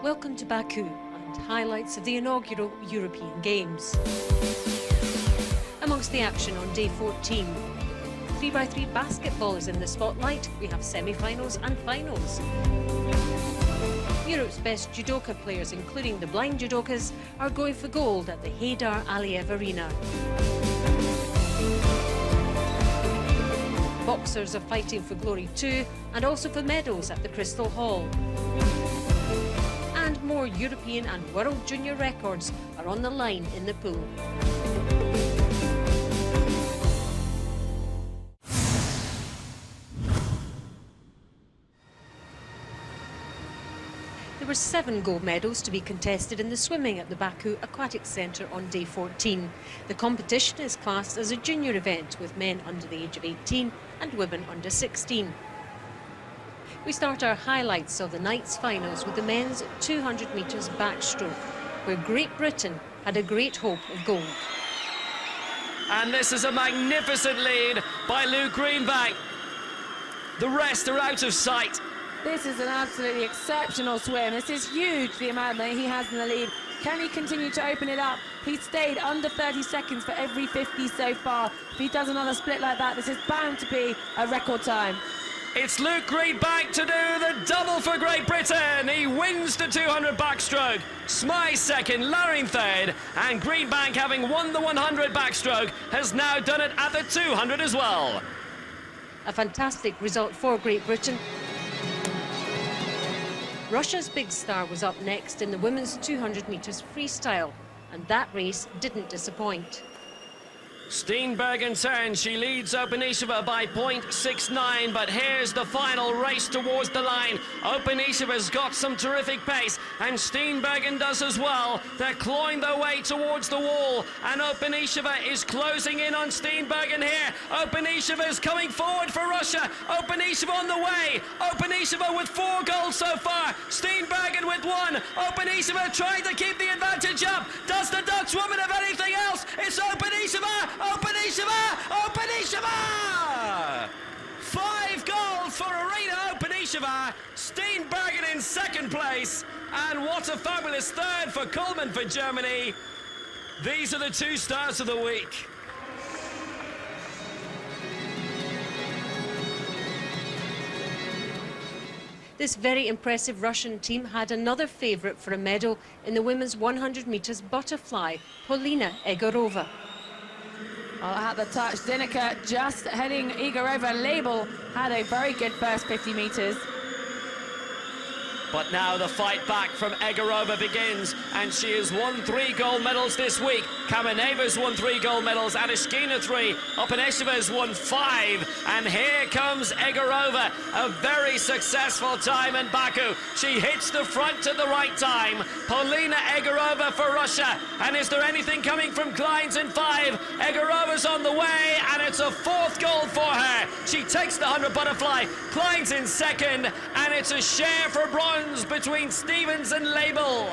Welcome to Baku and highlights of the inaugural European Games. Amongst the action on day 14, 3x3 basketball is in the spotlight. We have semi-finals and finals. Europe's best judoka players, including the blind judokas, are going for gold at the Heydar Aliyev Arena. Boxers are fighting for glory too, and also for medals at the Crystal Hall. And more European and World Junior records are on the line in the pool. There were 7 gold medals to be contested in the swimming at the Baku Aquatic Centre on day 14. The competition is classed as a junior event with men under the age of 18 and women under 16. We start our highlights of the night's finals with the men's 200 metres backstroke, where Great Britain had a great hope of gold. And this is a magnificent lead by Luke Greenbank. The rest are out of sight. This is an absolutely exceptional swim. This is huge, the amount that he has in the lead. Can he continue to open it up? He's stayed under 30 seconds for every 50 so far. If he does another split like that, this is bound to be a record time. It's Luke Greenbank to do the double for Great Britain. He wins the 200 backstroke. Smythe second, Laring third, and Greenbank, having won the 100 backstroke, has now done it at the 200 as well. A fantastic result for Great Britain. Russia's big star was up next in the women's 200 metres freestyle, and that race didn't disappoint. Steenbergen turns, she leads Openisheva by 0.69, but here's the final race towards the line. Openisheva's got some terrific pace, and Steenbergen does as well. They're clawing their way towards the wall, and Openisheva is closing in on Steenbergen here. Openisheva is coming forward for Russia. Openisheva on the way. Openisheva with 4 golds so far. Steenbergen with 1. Openisheva trying to keep the advantage up. Does the Dutch woman have anything else? It's Openisheva! Openisheva! Openisheva! 5 goals for Arena Openisheva. Steenbergen in second place. And what a fabulous third for Coleman for Germany. These are the 2 stars of the week. This very impressive Russian team had another favourite for a medal in the women's 100 metres butterfly, Polina Egorova. Well, at the touch, Dinica just heading Igorova. Label had a very good first 50 metres. But now the fight back from Egorova begins, and she has won 3 gold medals this week. Kameneva's won 3 gold medals, Adeshkina 3, Openisheva's won 5, and here comes Egorova, a very successful time in Baku. She hits the front at the right time. Polina Egorova for Russia, and is there anything coming from Kleins in 5? Egorova's on the way, and it's a 4th gold for her. She takes the 100 butterfly, Kleins in second, and it's a share for bronze between Stevens and Label.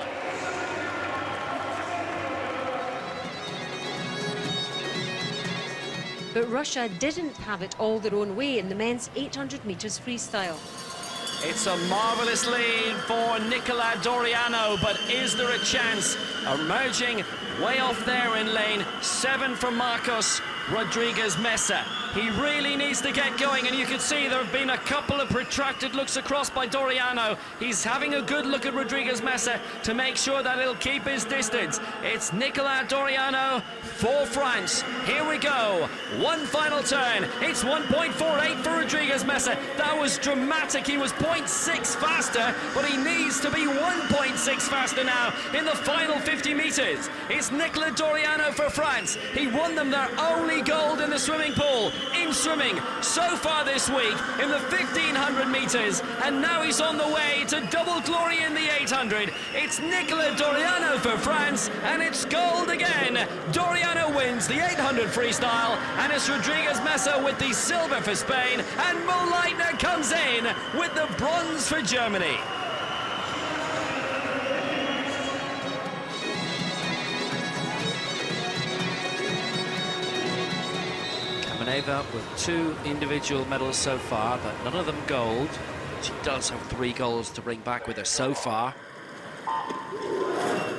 But Russia didn't have it all their own way in the men's 800 metres freestyle. It's a marvellous lead for Nicola Doriano, but is there a chance? Emerging way off there in lane 7 from Marcos Rodriguez Mesa. He really needs to get going, and you can see there have been a couple of protracted looks across by Doriano. He's having a good look at Rodriguez Mesa to make sure that he'll keep his distance. It's Nicola Doriano for France. Here we go. One final turn. It's 1.48 for Rodriguez Mesa. That was dramatic. He was 0.6 faster, but he needs to be 1.6 faster now in the final 50 metres. It's Nicola Doriano for France. He won them their only gold in the swimming pool. In swimming so far this week in the 1500 metres, and now he's on the way to double glory in the 800. It's Nicola Doriano for France, and it's gold again. Doriano wins the 800 freestyle, and it's Rodriguez Mesa with the silver for Spain, and Mo Leitner comes in with the bronze for Germany. Kameneva with 2 individual medals so far, but none of them gold. She does have 3 golds to bring back with her so far.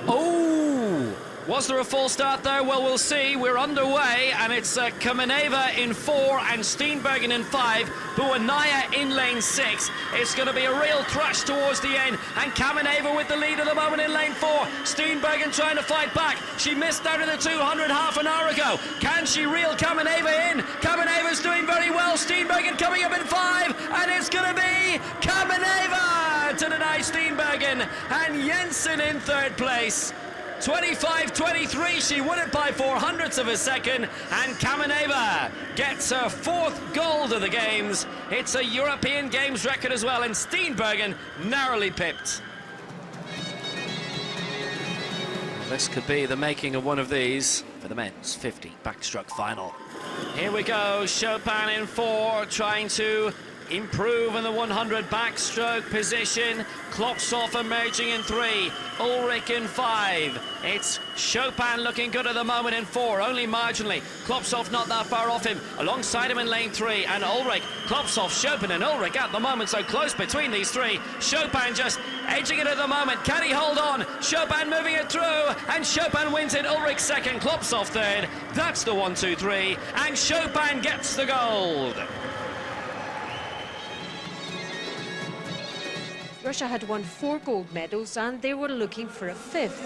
Oh! Was there a false start there? Well, we'll see. We're underway, and it's Kameneva in 4 and Steenbergen in 5. Buanaya in lane 6. It's going to be a real thrash towards the end, and Kameneva with the lead at the moment in lane 4. Steenbergen trying to fight back. She missed out of the 200 half an hour ago. Can she reel Kameneva in? Kameneva's doing very well. Steenbergen coming up in 5, and it's going to be Kameneva to deny Steenbergen, and Jensen in 3rd place. 25-23, she won it by 0.04 of a second, and Kameneva gets her 4th gold of the games. It's a European Games record as well, and Steenbergen narrowly pipped. This could be the making of one of these for the men's 50 backstroke final. Here we go, Chopin in 4, trying to improve in the 100 backstroke position. Klopsov emerging in 3, Ulrich in 5. It's Chopin looking good at the moment in 4, only marginally. Klopsov not that far off him. Alongside him in lane 3, and Ulrich, Klopsov, Chopin and Ulrich at the moment, so close between these 3. Chopin just edging it at the moment. Can he hold on? Chopin moving it through, and Chopin wins it. Ulrich 2nd, Klopsov 3rd. That's the 1-2-3, and Chopin gets the gold. Russia had won 4 gold medals and they were looking for a 5th.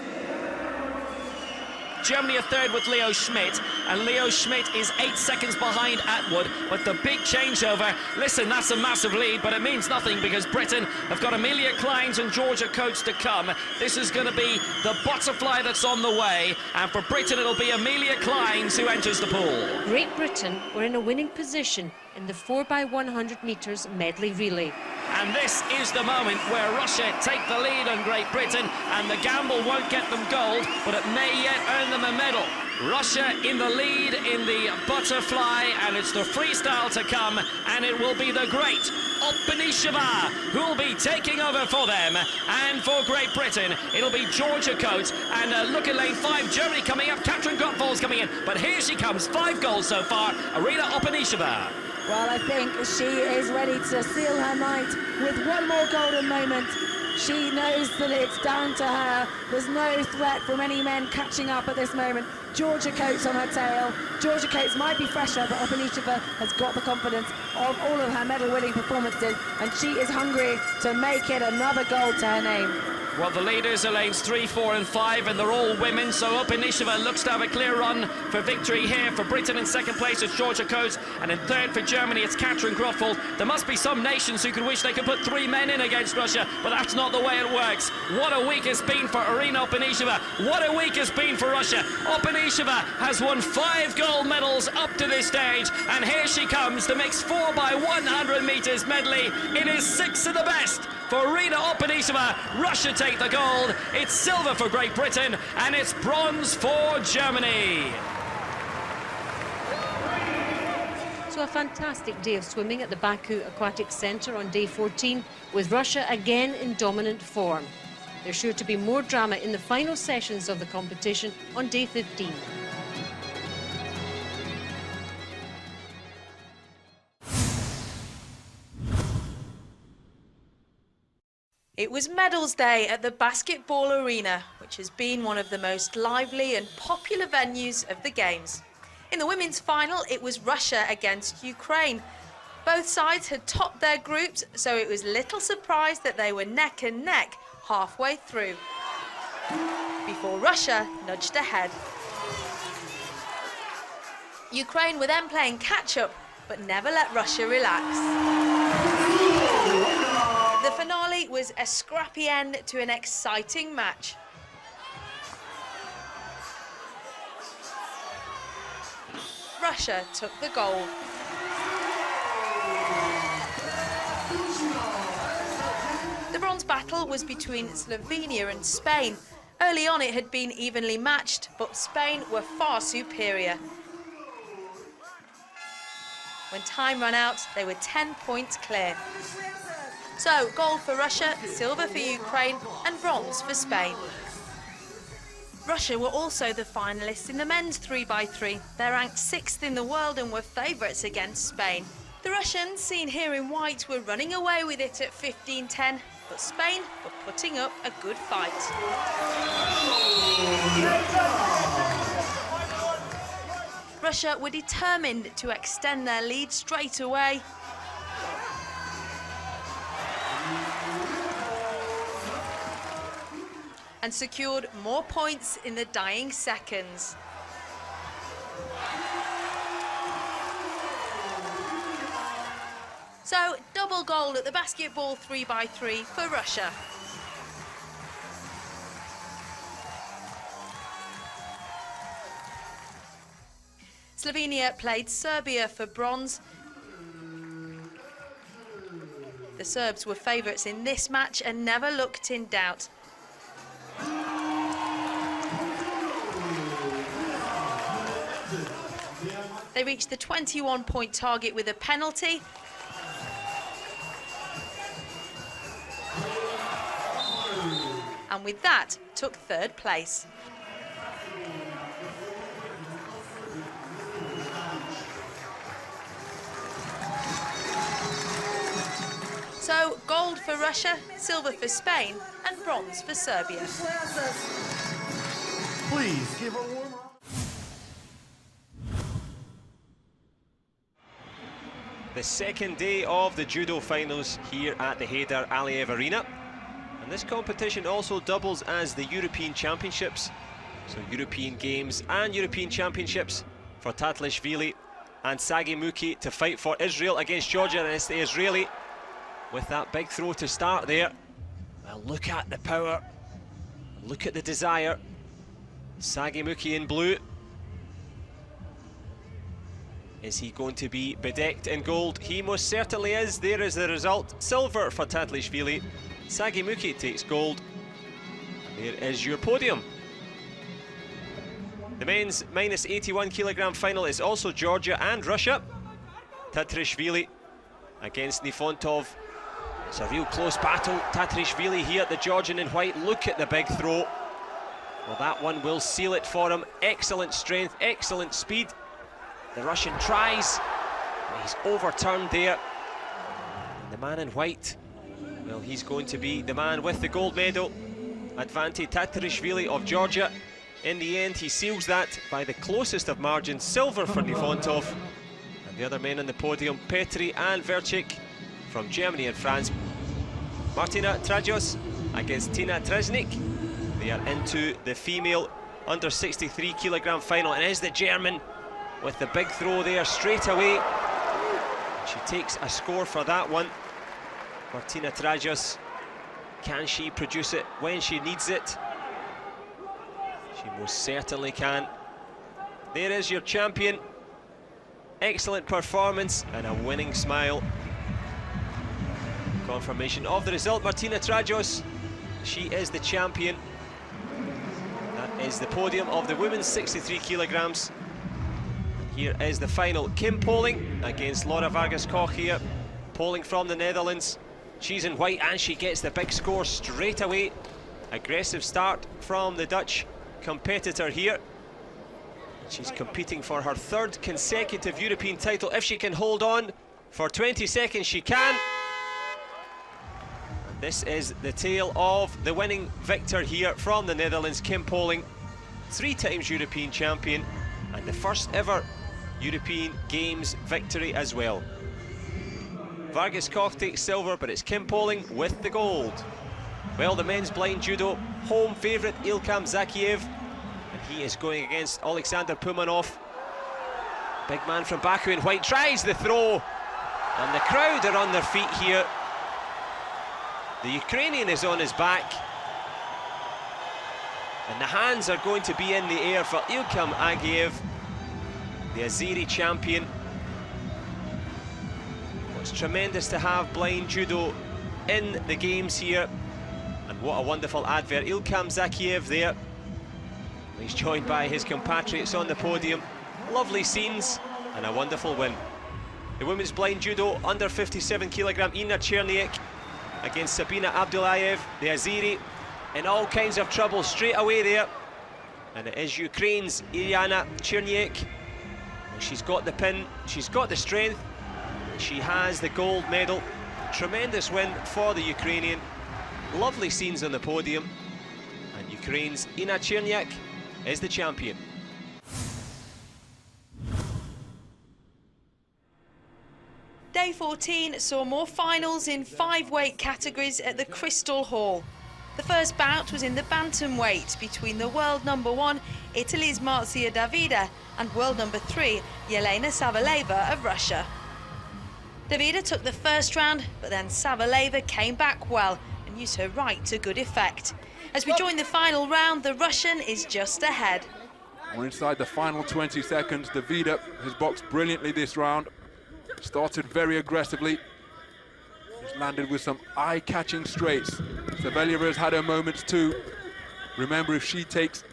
Germany are 3rd with Leo Schmidt, and Leo Schmidt is 8 seconds behind Atwood, but the big changeover, listen, that's a massive lead, but it means nothing because Britain have got Amelia Kleins and Georgia Coates to come. This is going to be the butterfly that's on the way, and for Britain it'll be Amelia Kleins who enters the pool. Great Britain were in a winning position in the 4x100 metres medley relay. And this is the moment where Russia take the lead on Great Britain, and the gamble won't get them gold, but it may yet earn them a medal. Russia in the lead in the butterfly, and it's the freestyle to come, and it will be the great Opinisheva who will be taking over for them. And for Great Britain, it'll be Georgia Coates, and look at lane 5, Germany coming up, Katrin Gottfall's coming in, but here she comes, 5 goals so far, Arina Opinisheva. Well, I think she is ready to seal her night with one more golden moment. She knows that it's down to her. There's no threat from any men catching up at this moment. Georgia Coates on her tail. Georgia Coates might be fresher, but Opinisheva has got the confidence of all of her medal-winning performances, and she is hungry to make it another gold to her name. Well, the leaders are lanes 3, 4 and 5, and they're all women, so Opinisheva looks to have a clear run for victory here. For Britain in 2nd place, it's Georgia Coates, and in 3rd for Germany, it's Katrin Groffald. There must be some nations who could wish they could put 3 men in against Russia, but that's not the way it works. What a week it's been for Arina Opinisheva. What a week it's been for Russia. Opinisheva has won 5 gold medals up to this stage, and here she comes, the mixed 4x100 metres medley. It is 6 of the best for Arina Opinisheva. Russia take the gold, it's silver for Great Britain, and it's bronze for Germany. So a fantastic day of swimming at the Baku Aquatic Centre on day 14, with Russia again in dominant form. There's sure to be more drama in the final sessions of the competition on day 15. It was Medals Day at the Basketball Arena, which has been one of the most lively and popular venues of the Games. In the women's final, it was Russia against Ukraine. Both sides had topped their groups, so it was little surprise that they were neck and neck halfway through, before Russia nudged ahead. Ukraine were then playing catch-up, but never let Russia relax. The finale was a scrappy end to an exciting match. Russia took the gold. The bronze battle was between Slovenia and Spain. Early on it had been evenly matched, but Spain were far superior. When time ran out, they were 10 points clear. So, gold for Russia, silver for Ukraine, and bronze for Spain. Russia were also the finalists in the men's 3x3. They're ranked 6th in the world and were favourites against Spain. The Russians, seen here in white, were running away with it at 15-10. but Spain were putting up a good fight. Russia were determined to extend their lead straight away. And secured more points in the dying seconds. So, double gold at the basketball 3x3 for Russia. Slovenia played Serbia for bronze. The Serbs were favourites in this match and never looked in doubt. They reached the 21-point target with a penalty. And with that, took third place. So, gold for Russia, silver for Spain, and bronze for Serbia. Please give a warm round. The second day of the judo finals here at the Haydar Aliyev Arena. And this competition also doubles as the European Championships. So European Games and European Championships for Tatlishvili and Sagimuki to fight for Israel against Georgia, and it's the Israeli with that big throw to start there. Well, look at the power, look at the desire. Sagimuki in blue. Is he going to be bedecked in gold? He most certainly is. There is the result. Silver for Tatlishvili. Sagimuki takes gold. There is your podium. The men's minus 81 kilogram final is also Georgia and Russia. Tatlishvili against Nifontov. It's a real close battle. Tatlishvili here, the Georgian in white. Look at the big throw. Well, that one will seal it for him. Excellent strength, excellent speed. The Russian tries, but he's overturned there. And the man in white, well, he's going to be the man with the gold medal. Advante Tatlishvili of Georgia. In the end, he seals that by the closest of margins. Silver for Nifontov. And the other men on the podium, Petri and Verchik from Germany and France. Martina Trajos against Tina Tresnik. They are into the female under 63 kilogram final, and is the German with the big throw there straight away. She takes a score for that one. Martina Trajos, can she produce it when she needs it? She most certainly can. There is your champion. Excellent performance and a winning smile. Confirmation of the result. Martina Trajos, she is the champion. That is the podium of the women's 63 kilograms. Here is the final. Kim Poling against Laura Vargas-Koch here. Poling from the Netherlands. She's in white and she gets the big score straight away. Aggressive start from the Dutch competitor here. She's competing for her third consecutive European title. If she can hold on for 20 seconds, she can. And this is the tale of the winning victor here from the Netherlands, Kim Poling. 3 times European champion and the first ever European Games victory as well. Vargas-Koch takes silver, but it's Kim Poling with the gold. Well, the men's blind judo home favourite Ilkham Zakiev, and he is going against Alexander Pumanov. Big man from Baku in white tries the throw, and the crowd are on their feet here. The Ukrainian is on his back, and the hands are going to be in the air for Ilkham Agiev, the Azeri champion. Well, it's tremendous to have blind judo in the games here, and what a wonderful advert. Ilkham Zakiev there. He's joined by his compatriots on the podium. Lovely scenes and a wonderful win. The women's blind judo under 57 kilogram Ina Cherniak against Sabina Abdullayev, the Azeri, in all kinds of trouble straight away there. And it is Ukraine's Iryana Cherniak. She's got the pin, she's got the strength, she has the gold medal. Tremendous win for the Ukrainian. lovely scenes on the podium, and Ukraine's Ina Chernyak is the champion. Day 14 saw more finals in 5 weight categories at the Crystal Hall. The first bout was in the bantamweight between the world number 1, Italy's Marzia Davida, and world number 3, Yelena Savaleva of Russia. Davida took the first round, but then Savaleva came back well and used her right to good effect. As we join the final round, the Russian is just ahead. We're inside the final 20 seconds. Davida has boxed brilliantly this round. Started very aggressively. He's landed with some eye-catching straights. Savaleva has had her moments too. Remember, if she takes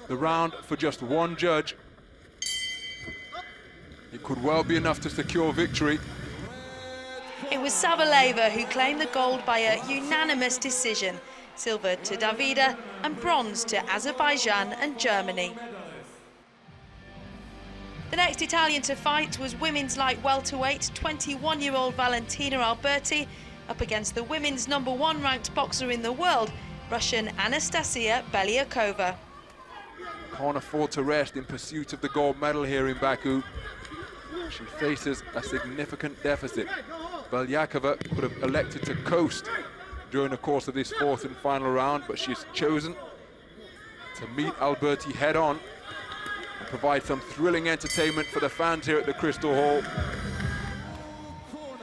the round for just one judge, it could well be enough to secure victory. It was Savaleva who claimed the gold by a unanimous decision. Silver to Davida and bronze to Azerbaijan and Germany. The next Italian to fight was women's light welterweight 21-year-old Valentina Alberti up against the women's number 1 ranked boxer in the world, Russian Anastasia Belyakova. Can't afford to rest in pursuit of the gold medal here in Baku. She faces a significant deficit. Belyakova could have elected to coast during the course of this 4th and final round, but she's chosen to meet Alberti head-on and provide some thrilling entertainment for the fans here at the Crystal Hall.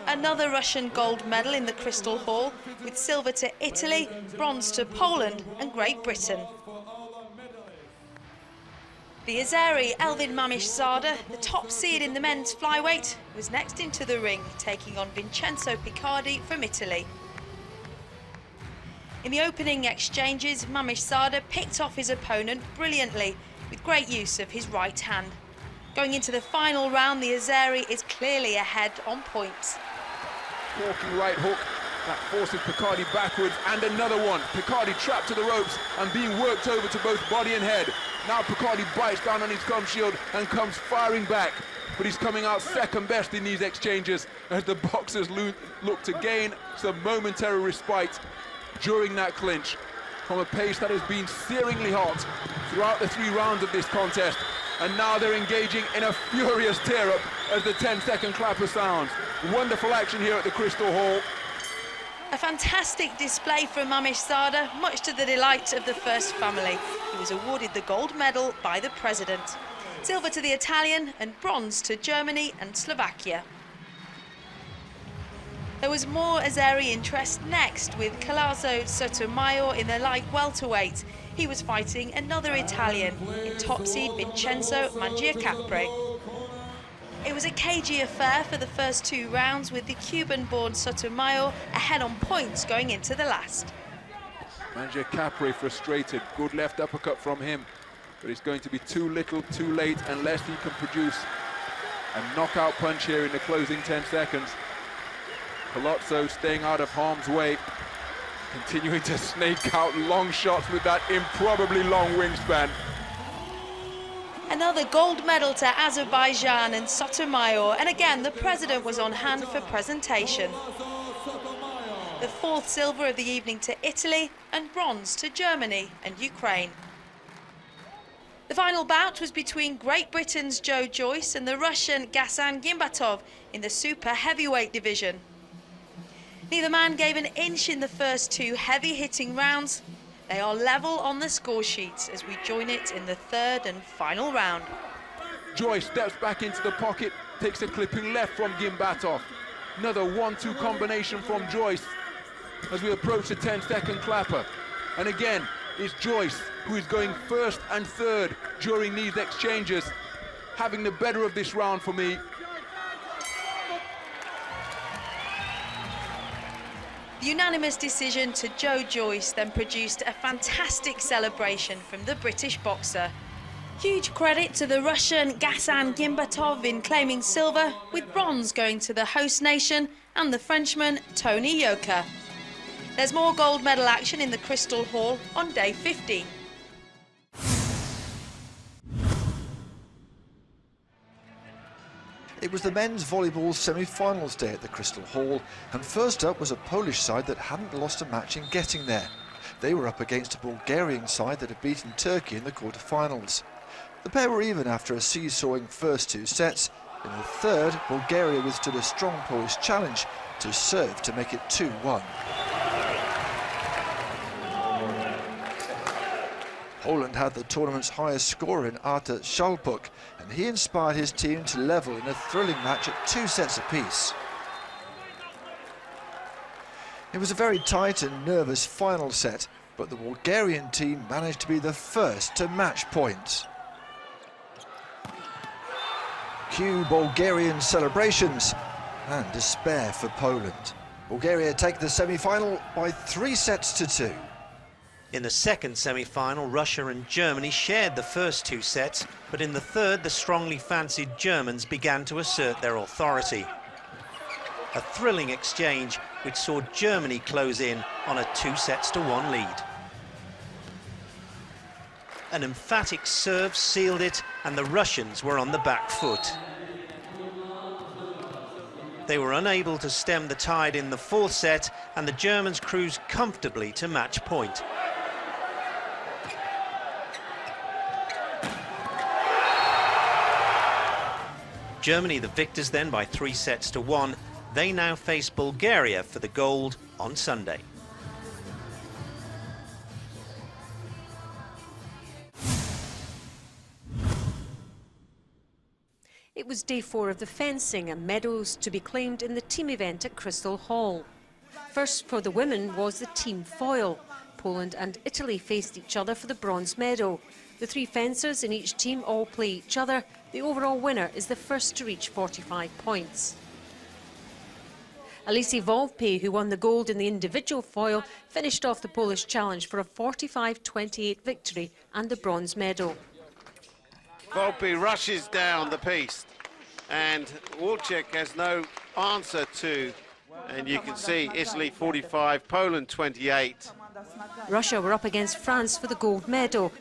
Another Russian gold medal in the Crystal Hall, with silver to Italy, bronze to Poland and Great Britain. The Azeri Elvin Mamishzada, the top seed in the men's flyweight, was next into the ring, taking on Vincenzo Picardi from Italy. In the opening exchanges, Mamishzada picked off his opponent brilliantly, with great use of his right hand. Going into the final round, the Azeri is clearly ahead on points. Walking right hook, that forces Picardi backwards, and another one. Picardi trapped to the ropes and being worked over to both body and head. Now Picardi bites down on his gum shield and comes firing back, but he's coming out second best in these exchanges as the boxers look to gain some momentary respite during that clinch from a pace that has been searingly hot throughout the 3 rounds of this contest, and now they're engaging in a furious tear-up as the 10-second clapper sounds. Wonderful action here at the Crystal Hall. A fantastic display from Mamishzada, much to the delight of the first family. He was awarded the gold medal by the president. Silver to the Italian and bronze to Germany and Slovakia. There was more Azeri interest next with Collazo Sotomayor in the light welterweight. He was fighting another Italian in top seed Vincenzo Mangiacapri. It was a cagey affair for the first 2 rounds, with the Cuban-born Sotomayor ahead on points going into the last. Mangiacapri frustrated, good left uppercut from him, but it's going to be too little, too late, unless he can produce a knockout punch here in the closing 10 seconds. Palazzo staying out of harm's way, continuing to snake out long shots with that improbably long wingspan. Another gold medal to Azerbaijan and Sotomayor, and again the president was on hand for presentation. The 4th silver of the evening to Italy and bronze to Germany and Ukraine. The final bout was between Great Britain's Joe Joyce and the Russian Ghassan Gimbatov in the super heavyweight division. Neither man gave an inch in the first 2 heavy-hitting rounds. They are level on the score sheets as we join it in the 3rd and final round. Joyce steps back into the pocket, takes a clipping left from Gimbatov. Another 1-2 combination from Joyce as we approach the 10-second clapper. And again, it's Joyce who is going 1st and 3rd during these exchanges, having the better of this round for me. The unanimous decision to Joe Joyce then produced a fantastic celebration from the British boxer. Huge credit to the Russian Ghassan Gimbatov in claiming silver, with bronze going to the host nation and the Frenchman Tony Yoka. There's more gold medal action in the Crystal Hall on day 15. It was the men's volleyball semi-finals day at the Crystal Hall, and first up was a Polish side that hadn't lost a match in getting there. They were up against a Bulgarian side that had beaten Turkey in the quarter-finals. The pair were even after a seesawing first two sets. In the third, Bulgaria withstood a strong Polish challenge to serve to make it 2-1. Poland had the tournament's highest scorer in Artur Szalpuk, and he inspired his team to level in a thrilling match at 2 sets apiece. It was a very tight and nervous final set, but the Bulgarian team managed to be the first to match point. Cue Bulgarian celebrations and despair for Poland. Bulgaria take the semi-final by 3 sets to 2. In the second semi-final, Russia and Germany shared the first 2 sets, but in the third, the strongly fancied Germans began to assert their authority. A thrilling exchange which saw Germany close in on a 2-1 lead. An emphatic serve sealed it, and the Russians were on the back foot. They were unable to stem the tide in the 4th set, and the Germans cruised comfortably to match point. Germany the victors then by 3-1. They now face Bulgaria for the gold on Sunday. It was day 4 of the fencing and medals to be claimed in the team event at Crystal Hall. First for the women was the team foil. Poland and Italy faced each other for the bronze medal. The 3 fencers in each team all play each other. The overall winner is the first to reach 45 points. Alice Volpe, who won the gold in the individual foil, finished off the Polish challenge for a 45-28 victory and the bronze medal. Volpe rushes down the piste, and Wojciech has no answer to, and you can see Italy 45, Poland 28. Russia were up against France for the gold medal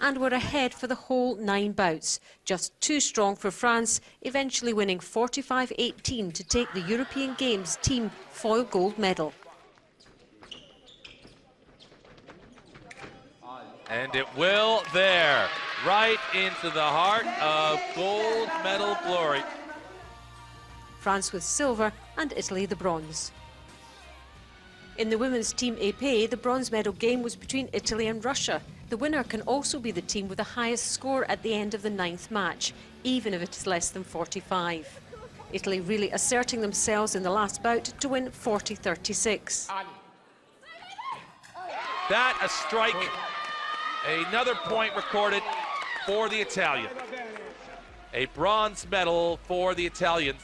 and were ahead for the whole 9 bouts. Just too strong for France, eventually winning 45-18 to take the European Games team foil gold medal. And it will there, right into the heart of gold medal glory. France with silver and Italy the bronze. In the women's team épée, the bronze medal game was between Italy and Russia. The winner can also be the team with the highest score at the end of the 9th match, even if it is less than 45. Italy really asserting themselves in the last bout to win 40-36. That a strike. Another point recorded for the Italian. A bronze medal for the Italians.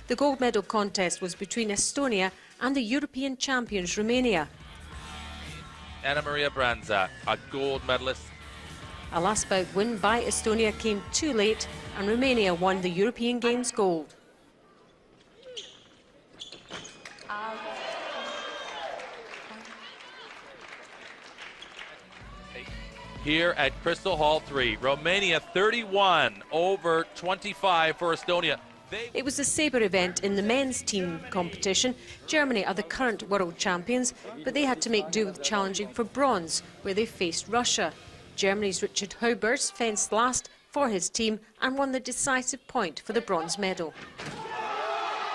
The gold medal contest was between Estonia and the European champions Romania. Anna Maria Branza, a gold medalist. A last bout win by Estonia came too late, and Romania won the European Games gold. Here at Crystal Hall 3, Romania 31 over 25 for Estonia. It was a sabre event in the men's team competition. Germany are the current world champions, but they had to make do with challenging for bronze, where they faced Russia. Germany's Richard Haubers fenced last for his team and won the decisive point for the bronze medal.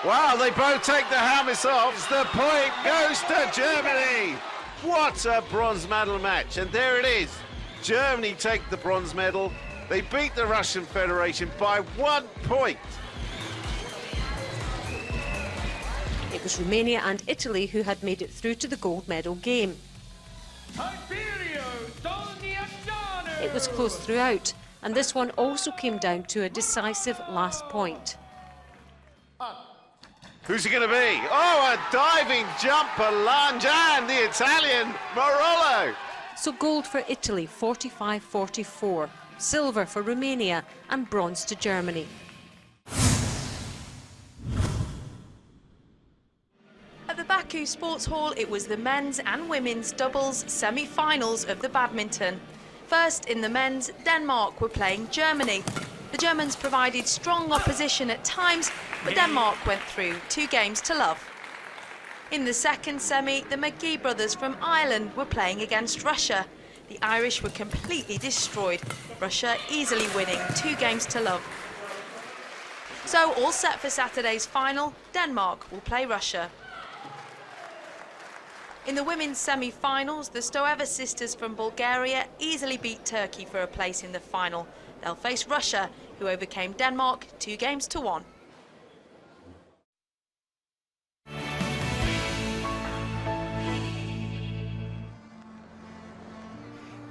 Wow, they both take the helmets off. The point goes to Germany. What a bronze medal match. And there it is. Germany take the bronze medal. They beat the Russian Federation by 1 point. It was Romania and Italy who had made it through to the gold medal game. It was close throughout, and this one also came down to a decisive last point. Who's it going to be? Oh, a diving jump, a lunge, and the Italian, Marollo. So gold for Italy, 45-44, silver for Romania, and bronze to Germany. At the Baku Sports Hall, it was the men's and women's doubles semi-finals of the badminton. First in the men's, Denmark were playing Germany. The Germans provided strong opposition at times, but Denmark went through 2-0. In the second semi, the McGee brothers from Ireland were playing against Russia. The Irish were completely destroyed, Russia easily winning 2-0. So all set for Saturday's final, Denmark will play Russia. In the women's semi-finals, the Stoeva sisters from Bulgaria easily beat Turkey for a place in the final. They'll face Russia, who overcame Denmark 2-1.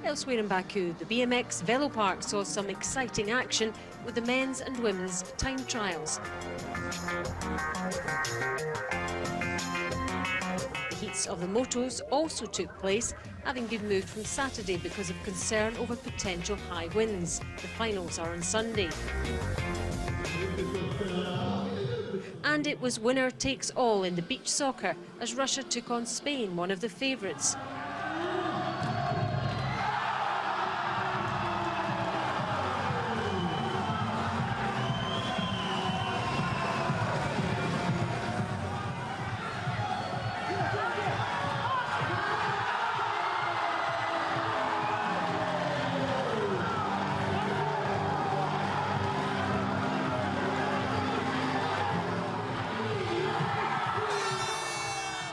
Elsewhere in Baku, the BMX Velo Park saw some exciting action with the men's and women's time trials. The heats of the motos also took place, having been moved from Saturday because of concern over potential high winds. The finals are on Sunday. And it was winner takes all in the beach soccer as Russia took on Spain, one of the favourites.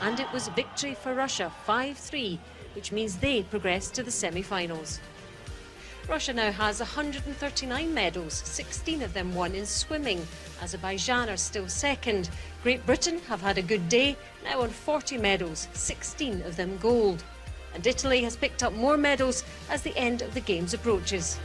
And it was victory for Russia, 5-3, which means they progressed to the semi-finals. Russia now has 139 medals, 16 of them won in swimming. Azerbaijan are still second. Great Britain have had a good day, now on 40 medals, 16 of them gold. And Italy has picked up more medals as the end of the Games approaches.